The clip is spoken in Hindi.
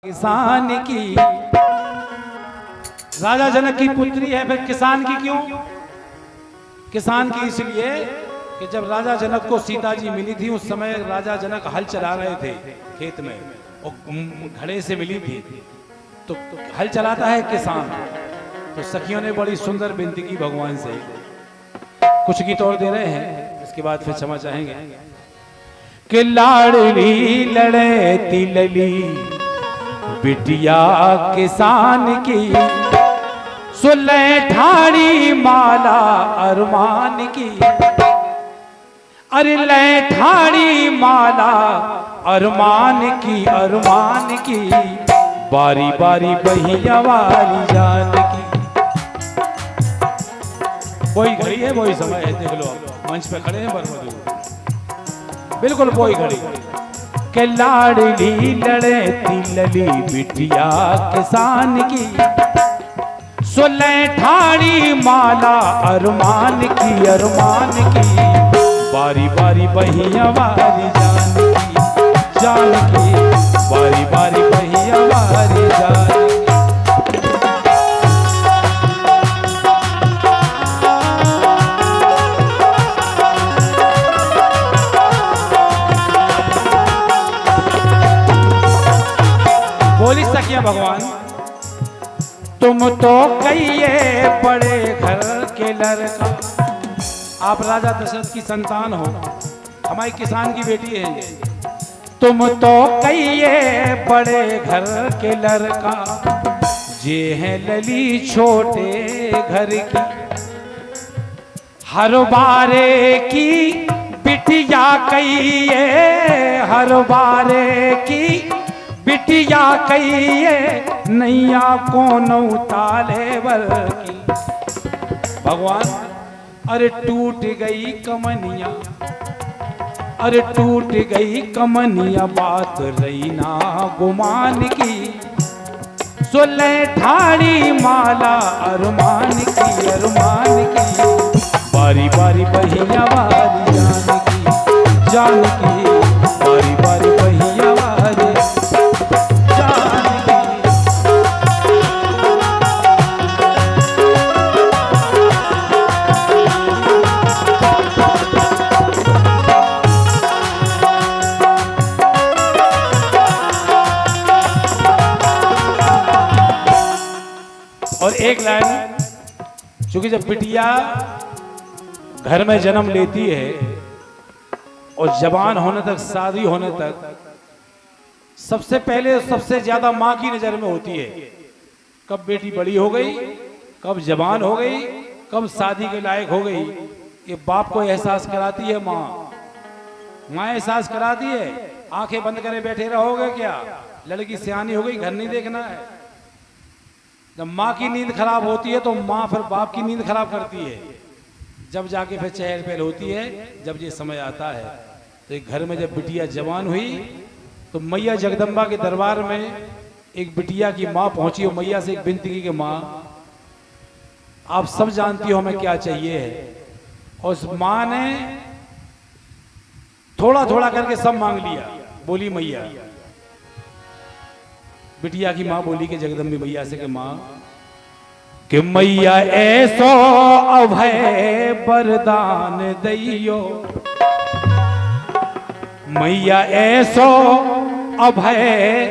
किसान की राजा जनक की पुत्री है, फिर किसान की क्यों? किसान की इसलिए कि जब राजा जनक को सीता जी मिली थी उस समय राजा जनक हल चला रहे थे खेत में और घड़े से मिली थी, तो हल चलाता है किसान। तो सखियों ने बड़ी सुंदर विनती की भगवान से, कुछ गीत और दे रहे हैं, इसके बाद फिर क्षमा चाहेंगे कि लाडली लड़े तिलली बिटिया किसान की, सुले ठाड़ी माला अरमान की, अरे ले ठाड़ी माला अरमान की, अरमान की बारी बारी बहिया वाली जान की। वही घड़ी है, वही समय है, देख लो आप मंच पे खड़े हैं बरमदू, बिल्कुल वही घड़ी के लाडली लड़े तिलली बिटिया किसान की, सुले ठाड़ी माला अरमान की, अरमान की बारी बारी बहिया वाली जान की, जान की बारी बारी बहिया वाली जान की। बोली सकिया भगवान, तुम तो कहिए बड़े घर के लड़का, आप राजा दशरथ की संतान हो, हमारी किसान की बेटी है। तुम तो कहिए बड़े घर के लड़का, जे है लली छोटे घर की, हर बारे की बिटिया कहिए, हर बारे की बिटिया कहिए, नैया कौन उताले वर की। भगवान अरे टूट गई कमनिया, अरे टूट गई कमनिया, बात रही ना गुमान की, सुले ठाड़ी माला अरमान की, अरमान की बारी बारी बहिया वाली जान की, जान की बारी बारी बहिया वाली और एक लाइन, क्योंकि जब बिटिया घर में जन्म लेती है और जवान होने तक, शादी होने तक, सबसे पहले सबसे ज्यादा माँ की नजर में होती है। कब बेटी बड़ी हो गई, कब जवान हो गई, कब शादी के लायक हो गई, ये बाप को एहसास कराती है माँ। माँ एहसास कराती है, आंखें बंद करे बैठे रहोगे क्या, लड़की सियानी हो गई, घर नहीं देखना है। जब माँ की नींद खराब होती है तो माँ फिर बाप की नींद खराब करती है, जब जाके फिर चहल पहल होती है। जब ये समय आता है तो एक घर में जब बिटिया जवान हुई तो मैया जगदम्बा के दरबार में एक बिटिया की माँ पहुंची और मैया से एक विनती की कि माँ आप सब जानती हो हमें क्या चाहिए है। और उस माँ ने थोड़ा थोड़ा करके सब मांग लिया। बोली मैया, बिटिया की माँ बोली कि जगदम्बी मैया से कि माँ कि मैया ऐसो अभय वरदान दैयो, मैया ऐसो अभय